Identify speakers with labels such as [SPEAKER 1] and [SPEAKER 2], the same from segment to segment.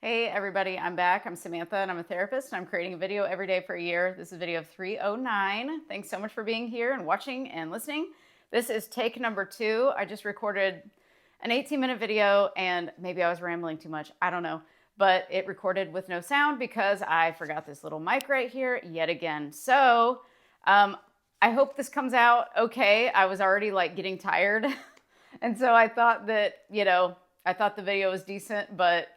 [SPEAKER 1] Hey everybody, I'm back. I'm Samantha and I'm a therapist and I'm creating a video every day for a year. This is video of 309. Thanks so much for being here and watching and listening. This is take number 2. I just recorded an 18-minute video and maybe I was rambling too much. I don't know, but it recorded with no sound because I forgot this little mic right here yet again. So I hope this comes out okay. I was already getting tired. And so I thought that, I thought the video was decent, but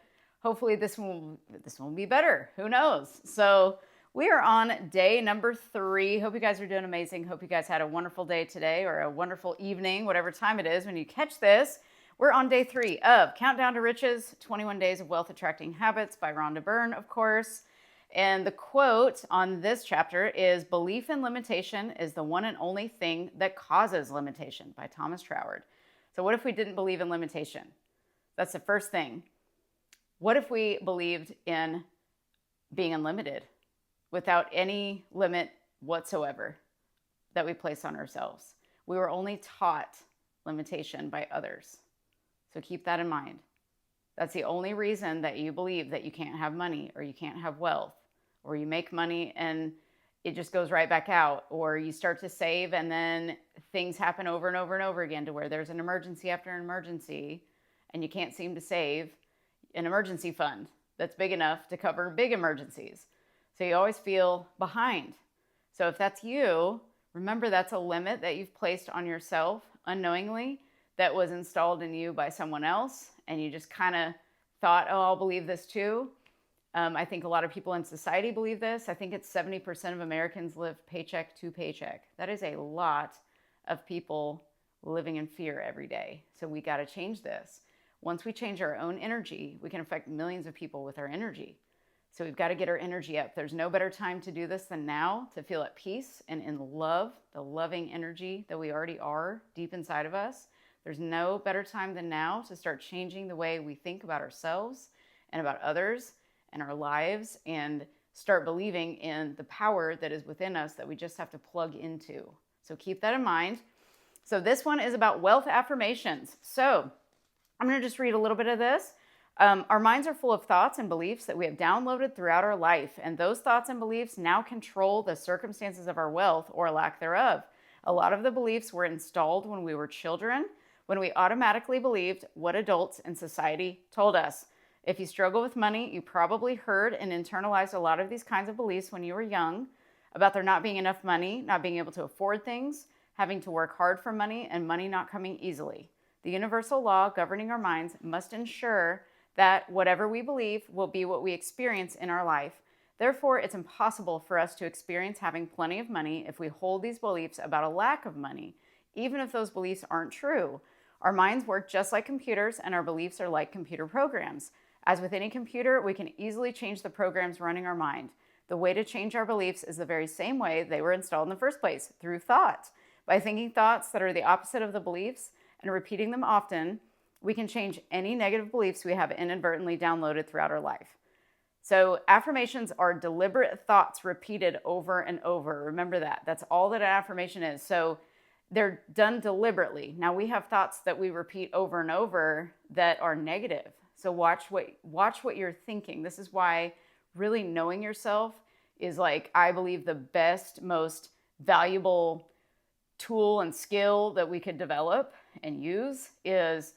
[SPEAKER 1] hopefully this one will be better. Who knows? So we are on day number 3. Hope you guys are doing amazing. Hope you guys had a wonderful day today or a wonderful evening, whatever time it is when you catch this. We're on day 3 of Countdown to Riches, 21 Days of Wealth Attracting Habits by Rhonda Byrne, of course. And the quote on this chapter is, "Belief in limitation is the one and only thing that causes limitation," by Thomas Troward. So what if we didn't believe in limitation? That's the first thing. What if we believed in being unlimited without any limit whatsoever that we place on ourselves? We were only taught limitation by others. So keep that in mind. That's the only reason that you believe that you can't have money or you can't have wealth, or you make money and it just goes right back out, or you start to save and then things happen over and over and over again to where there's an emergency after an emergency and you can't seem to save an emergency fund that's big enough to cover big emergencies. So you always feel behind. So if that's you, remember that's a limit that you've placed on yourself unknowingly that was installed in you by someone else, and you just kind of thought, oh, I'll believe this too. I think a lot of people in society believe this. I think it's 70% of Americans live paycheck to paycheck. That is a lot of people living in fear every day. So we got to change this. Once we change our own energy, we can affect millions of people with our energy. So we've got to get our energy up. There's no better time to do this than now, to feel at peace and in love, the loving energy that we already are deep inside of us. There's no better time than now to start changing the way we think about ourselves and about others and our lives, and start believing in the power that is within us that we just have to plug into. So keep that in mind. So this one is about wealth affirmations. So I'm going to just read a little bit of this. Our minds are full of thoughts and beliefs that we have downloaded throughout our life, and those thoughts and beliefs now control the circumstances of our wealth or lack thereof. A lot of the beliefs were installed when we were children, when we automatically believed what adults in society told us. If you struggle with money, you probably heard and internalized a lot of these kinds of beliefs when you were young, about there not being enough money, not being able to afford things, having to work hard for money, and money not coming easily. The universal law governing our minds must ensure that whatever we believe will be what we experience in our life. Therefore, it's impossible for us to experience having plenty of money if we hold these beliefs about a lack of money, even if those beliefs aren't true. Our minds work just like computers, and our beliefs are like computer programs. As with any computer, we can easily change the programs running our mind. The way to change our beliefs is the very same way they were installed in the first place, through thought. By thinking thoughts that are the opposite of the beliefs and repeating them often, we can change any negative beliefs we have inadvertently downloaded throughout our life. So affirmations are deliberate thoughts repeated over and over. Remember that. That's all that an affirmation is. So they're done deliberately. Now we have thoughts that we repeat over and over that are negative. So watch what you're thinking. This is why really knowing yourself is, I believe, the best, most valuable tool and skill that we could develop and use is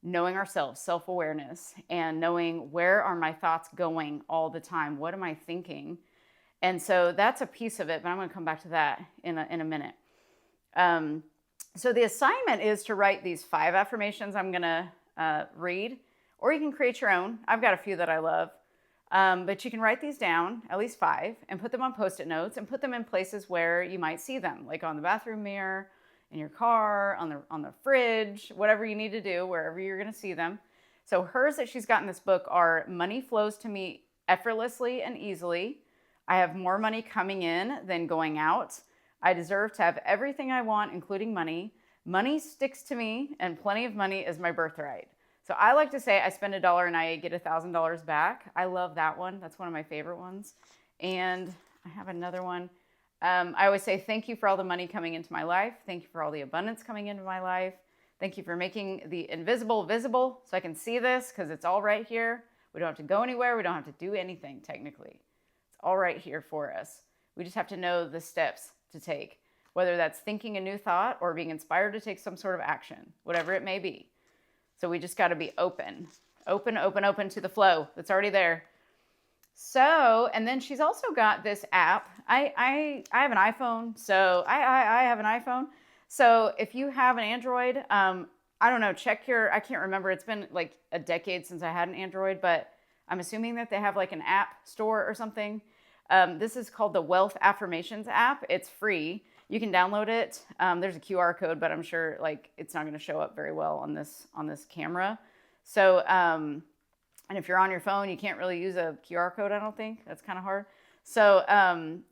[SPEAKER 1] knowing ourselves, self-awareness, and knowing where are my thoughts going all the time. What am I thinking? And so that's a piece of it, but I'm going to come back to that in a minute. So the assignment is to write these 5 affirmations I'm going to read, or you can create your own. I've got a few that I love, but you can write these down, at least 5, and put them on Post-it notes and put them in places where you might see them, like on the bathroom mirror, in your car, on the fridge, whatever you need to do, wherever you're going to see them. So hers that she's got in this book are: money flows to me effortlessly and easily. I have more money coming in than going out. I deserve to have everything I want, including money. Money sticks to me, and plenty of money is my birthright. So I like to say I spend $1 and I get $1,000 back. I love that one. That's one of my favorite ones. And I have another one. I always say, thank you for all the money coming into my life. Thank you for all the abundance coming into my life. Thank you for making the invisible visible so I can see this, because it's all right here. We don't have to go anywhere. We don't have to do anything technically. It's all right here for us. We just have to know the steps to take, whether that's thinking a new thought or being inspired to take some sort of action, whatever it may be. So we just got to be open to the flow that's already there. So, and then she's also got this app. I have an iPhone, so I have an iPhone. So if you have an Android, I don't know, I can't remember. It's been like a decade since I had an Android, but I'm assuming that they have like an app store or something. This is called the Wealth Affirmations app. It's free. You can download it. There's a QR code, but I'm sure like it's not going to show up very well on this camera. So, and if you're on your phone, you can't really use a QR code, I don't think. That's kind of hard. So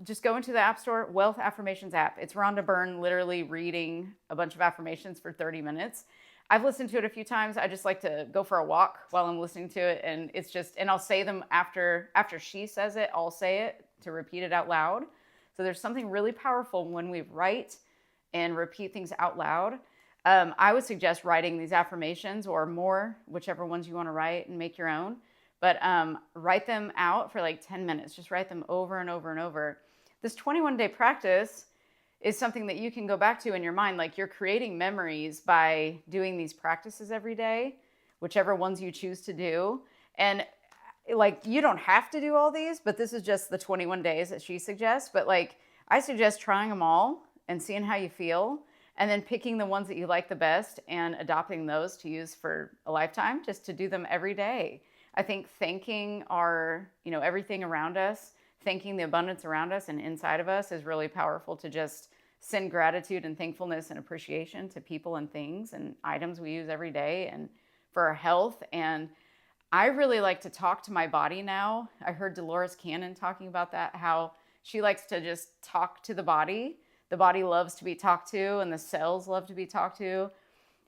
[SPEAKER 1] just go into the App Store, Wealth Affirmations app. It's Rhonda Byrne literally reading a bunch of affirmations for 30 minutes. I've listened to it a few times. I just like to go for a walk while I'm listening to it. And it's just, and I'll say them after she says it, I'll say it to repeat it out loud. So there's something really powerful when we write and repeat things out loud. I would suggest writing these affirmations or more, whichever ones you want to write and make your own. But write them out for like 10 minutes. Just write them over and over and over. This 21-day practice is something that you can go back to in your mind. Like you're creating memories by doing these practices every day, whichever ones you choose to do. And like you don't have to do all these, but this is just the 21 days that she suggests. But like I suggest trying them all and seeing how you feel. And then picking the ones that you like the best and adopting those to use for a lifetime, just to do them every day. I think thanking everything around us, thanking the abundance around us and inside of us is really powerful to just send gratitude and thankfulness and appreciation to people and things and items we use every day and for our health. And I really like to talk to my body now. I heard Dolores Cannon talking about that, how she likes to just talk to the body. The body loves to be talked to and the cells love to be talked to.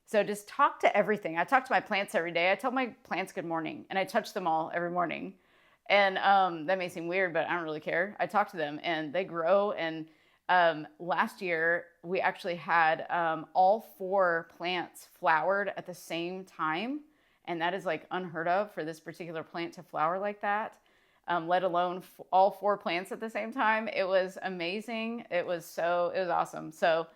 [SPEAKER 1] So just talk to everything. I talk to my plants every day. I tell my plants good morning and I touch them all every morning. And that may seem weird, but I don't really care. I talk to them and they grow. And last year we actually had all 4 plants flowered at the same time. And that is like unheard of for this particular plant to flower like that. Let alone all 4 plants at the same time. It was amazing. It was awesome. So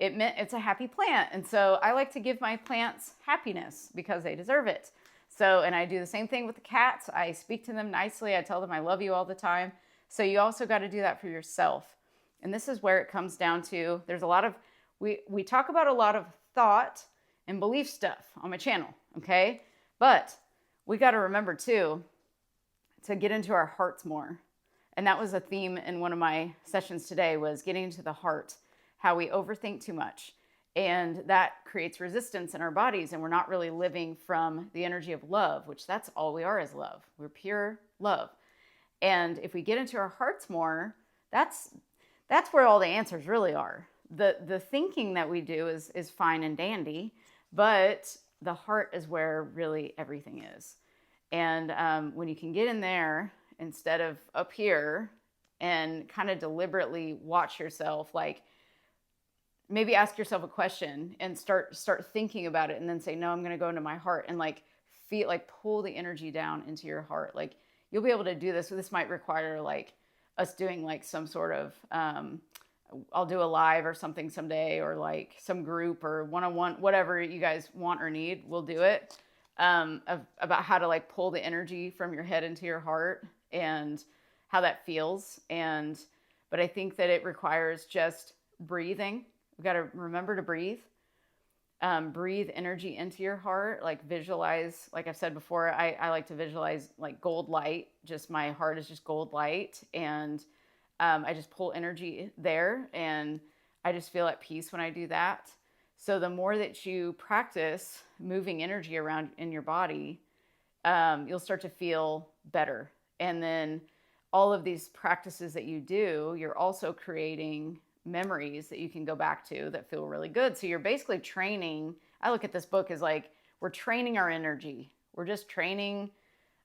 [SPEAKER 1] it meant it's a happy plant. And so I like to give my plants happiness because they deserve it. So, and I do the same thing with the cats. I speak to them nicely. I tell them I love you all the time. So you also got to do that for yourself. And this is where it comes down to, there's a lot of, we talk about a lot of thought and belief stuff on my channel. Okay. But we got to remember too, to get into our hearts more. And that was a theme in one of my sessions today, was getting into the heart, how we overthink too much. And that creates resistance in our bodies. And we're not really living from the energy of love, which that's all we are, is love. We're pure love. And if we get into our hearts more, that's where all the answers really are. The thinking that we do is fine and dandy, but the heart is where really everything is. And when you can get in there instead of up here and kind of deliberately watch yourself, like maybe ask yourself a question and start thinking about it and then say, no, I'm going to go into my heart and like feel like pull the energy down into your heart. Like you'll be able to do this. This might require like us doing like some sort of, I'll do a live or something someday, or like some group or one-on-one, whatever you guys want or need, we'll do it. About how to like pull the energy from your head into your heart and how that feels. But I think that it requires just breathing. We've got to remember to breathe. Breathe energy into your heart, like visualize, like I've said before, I like to visualize like gold light. Just my heart is just gold light. And I just pull energy there and I just feel at peace when I do that. So the more that you practice moving energy around in your body, you'll start to feel better. And then all of these practices that you do, you're also creating memories that you can go back to that feel really good. So you're basically training. I look at this book as like, we're training our energy. We're just training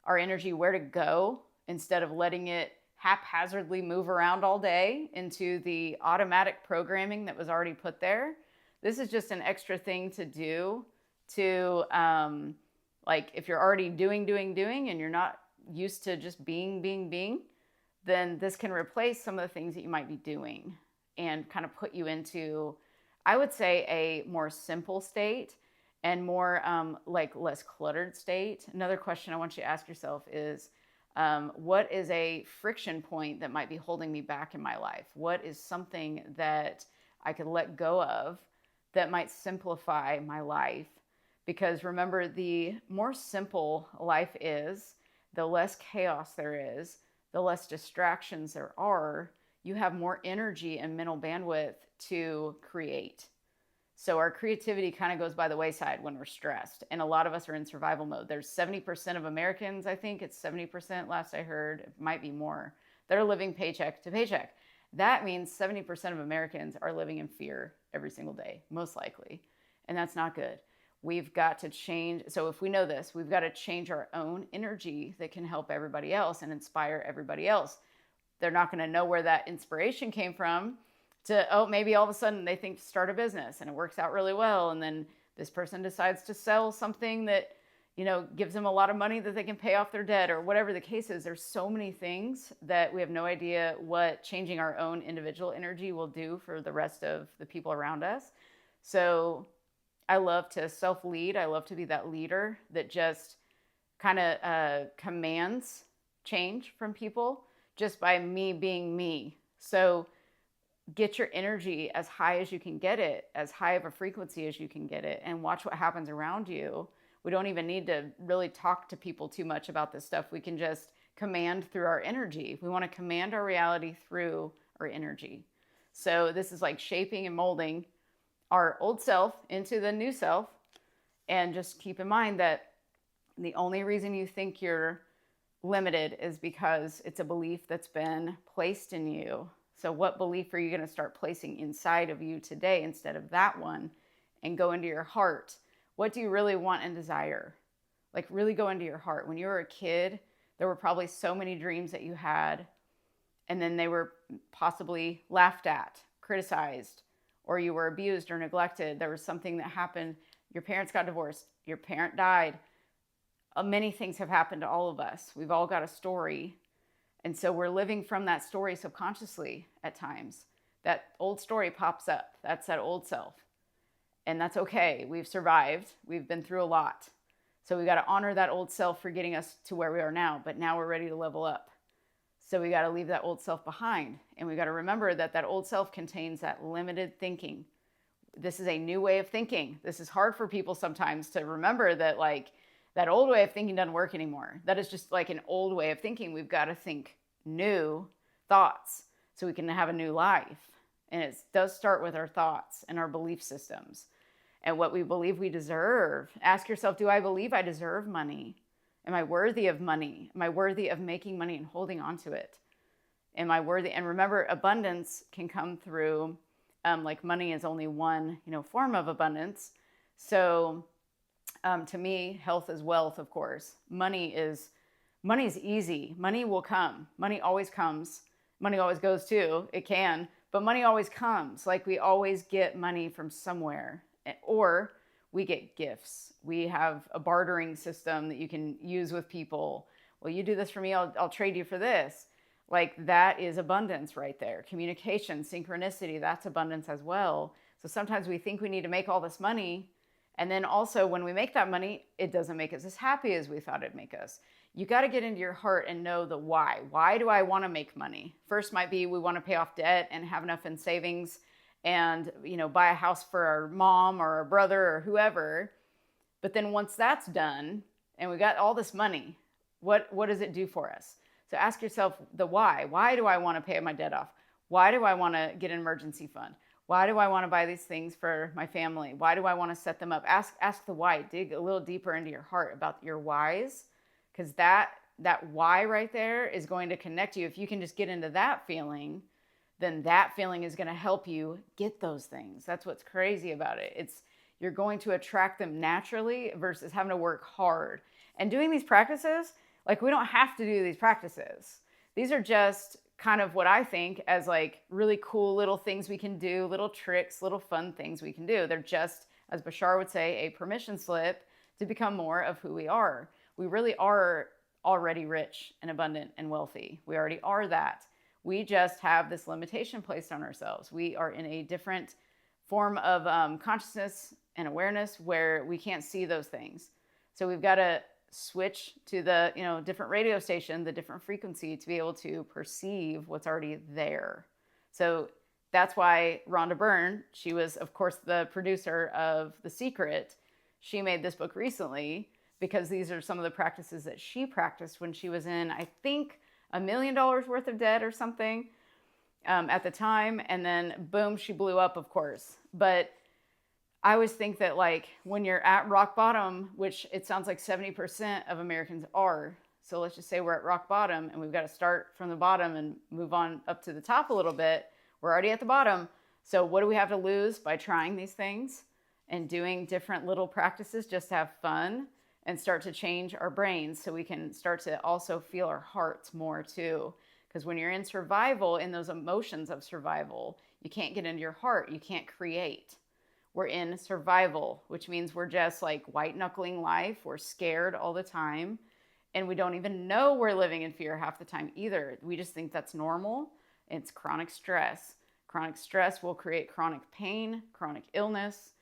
[SPEAKER 1] our energy where to go instead of letting it haphazardly move around all day into the automatic programming that was already put there. This is just an extra thing to do to, like if you're already doing, and you're not used to just being, then this can replace some of the things that you might be doing and kind of put you into, I would say, a more simple state and more like less cluttered state. Another question I want you to ask yourself is, what is a friction point that might be holding me back in my life? What is something that I could let go of that might simplify my life? Because remember, the more simple life is, the less chaos there is, the less distractions there are, you have more energy and mental bandwidth to create. So our creativity kind of goes by the wayside when we're stressed. And a lot of us are in survival mode. There's 70% of Americans, I think it's 70% last I heard, it might be more, that are living paycheck to paycheck. That means 70% of Americans are living in fear every single day, most likely. And that's not good. We've got to change. So if we know this, we've got to change our own energy that can help everybody else and inspire everybody else. They're not going to know where that inspiration came from to, oh, maybe all of a sudden they think to start a business and it works out really well. And then this person decides to sell something that, you know, gives them a lot of money that they can pay off their debt or whatever the case is. There's so many things that we have no idea what changing our own individual energy will do for the rest of the people around us. So I love to self-lead. I love to be that leader that just kind of commands change from people just by me being me. So get your energy as high as you can get it, as high of a frequency as you can get it, and watch what happens around you. We don't even need to really talk to people too much about this stuff. We can just command through our energy. We want to command our reality through our energy. So this is like shaping and molding our old self into the new self. And just keep in mind that the only reason you think you're limited is because it's a belief that's been placed in you. So what belief are you going to start placing inside of you today instead of that one? And go into your heart. What do you really want and desire? Like really go into your heart. When you were a kid, there were probably so many dreams that you had, and then they were possibly laughed at, criticized, or you were abused or neglected. There was something that happened. Your parents got divorced. Your parent died. Many things have happened to all of us. We've all got a story. And so we're living from that story subconsciously at times. That old story pops up. That's that old self. And that's okay. We've survived. We've been through a lot. So we got to honor that old self for getting us to where we are now. But now we're ready to level up. So we got to leave that old self behind. And we got to remember that that old self contains that limited thinking. This is a new way of thinking. This is hard for people sometimes to remember that, like, that old way of thinking doesn't work anymore. That is just like an old way of thinking. We've got to think new thoughts so we can have a new life. And it does start with our thoughts and our belief systems and what we believe we deserve. Ask yourself, do I believe I deserve money? Am I worthy of money? Am I worthy of making money and holding on to it? Am I worthy? And remember, abundance can come through, like money is only one, form of abundance. So to me, health is wealth, of course. Money's easy. Money will come. Money always comes. Money always goes too. It can, but money always comes. Like we always get money from somewhere, or we get gifts. We have a bartering system that you can use with people. Well, you do this for me, I'll trade you for this. Like that is abundance right there. Communication, synchronicity, that's abundance as well. So sometimes we think we need to make all this money. And then also when we make that money, it doesn't make us as happy as we thought it'd make us. You got to get into your heart and know the why. Why do I want to make money? First might be we want to pay off debt and have enough in savings and, buy a house for our mom or our brother or whoever. But then once that's done and we got all this money, what does it do for us? So ask yourself the why. Why do I want to pay my debt off? Why do I want to get an emergency fund? Why do I want to buy these things for my family? Why do I want to set them up? Ask the why. Dig a little deeper into your heart about your whys, because that why right there is going to connect you. If you can just get into that feeling, then that feeling is going to help you get those things. That's what's crazy about it. You're going to attract them naturally versus having to work hard. And doing these practices, like we don't have to do these practices. These are just kind of what I think as like really cool little things we can do, little tricks, little fun things we can do. They're just, as Bashar would say, a permission slip to become more of who we are. We really are already rich and abundant and wealthy. We already are that. We just have this limitation placed on ourselves. We are in a different form of consciousness and awareness where we can't see those things. So we've got to switch to the different radio station, the different frequency, to be able to perceive what's already there. So that's why Rhonda Byrne, she was, of course, the producer of The Secret. She made this book recently because these are some of the practices that she practiced when she was in, I think, $1 million worth of debt or something at the time. And then boom, she blew up, of course. But I always think that like when you're at rock bottom, which it sounds like 70% of Americans are. So let's just say we're at rock bottom and we've got to start from the bottom and move on up to the top a little bit. We're already at the bottom. So what do we have to lose by trying these things and doing different little practices just to have fun and start to change our brains so we can start to also feel our hearts more too? Because when you're in survival, in those emotions of survival, you can't get into your heart. You can't create. We're in survival, which means we're just like white knuckling life. We're scared all the time. And we don't even know we're living in fear half the time either. We just think that's normal. It's chronic stress. Chronic stress will create chronic pain, chronic illness,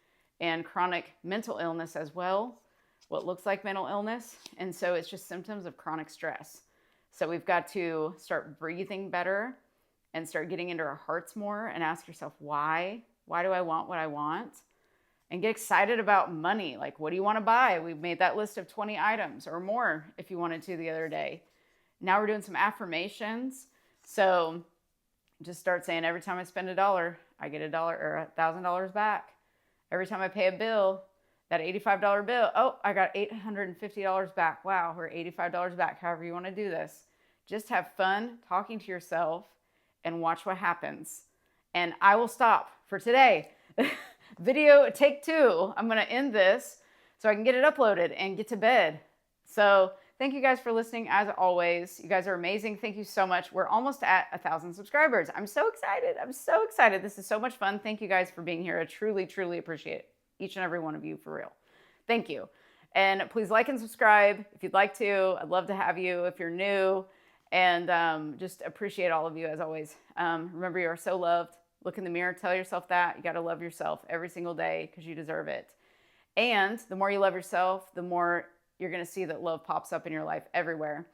[SPEAKER 1] and chronic mental illness as well. What looks like mental illness. And so it's just symptoms of chronic stress. So we've got to start breathing better and start getting into our hearts more and ask yourself, why? Why do I want what I want? And get excited about money. Like, what do you want to buy? We made that list of 20 items or more if you wanted to the other day. Now we're doing some affirmations. So just start saying, every time I spend $1, I get $1 or $1,000 back. Every time I pay a bill, that $85 bill, oh, I got $850 back. Wow, we're $85 back. However you want to do this. Just have fun talking to yourself and watch what happens. And I will stop for today. Video take 2. I'm going to end this so I can get it uploaded and get to bed. So thank you guys for listening. As always, you guys are amazing. Thank you so much. We're almost at 1,000 subscribers. I'm so excited. I'm so excited. This is so much fun. Thank you guys for being here. I truly, truly appreciate it. Each and every one of you, for real. Thank you. And please like and subscribe if you'd like to. I'd love to have you if you're new. And just appreciate all of you as always. Remember, you are so loved. Look in the mirror, tell yourself that. You got to love yourself every single day because you deserve it. And the more you love yourself, the more you're going to see that love pops up in your life everywhere.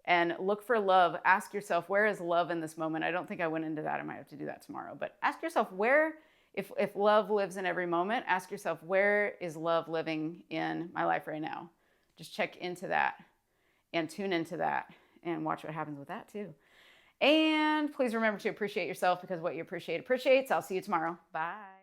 [SPEAKER 1] And look for love. Ask yourself, where is love in this moment? I don't think I went into that. I might have to do that tomorrow. But ask yourself, where, if love lives in every moment, ask yourself, where is love living in my life right now? Just check into that and tune into that and watch what happens with that too. And please remember to appreciate yourself because what you appreciate appreciates. I'll see you tomorrow. Bye.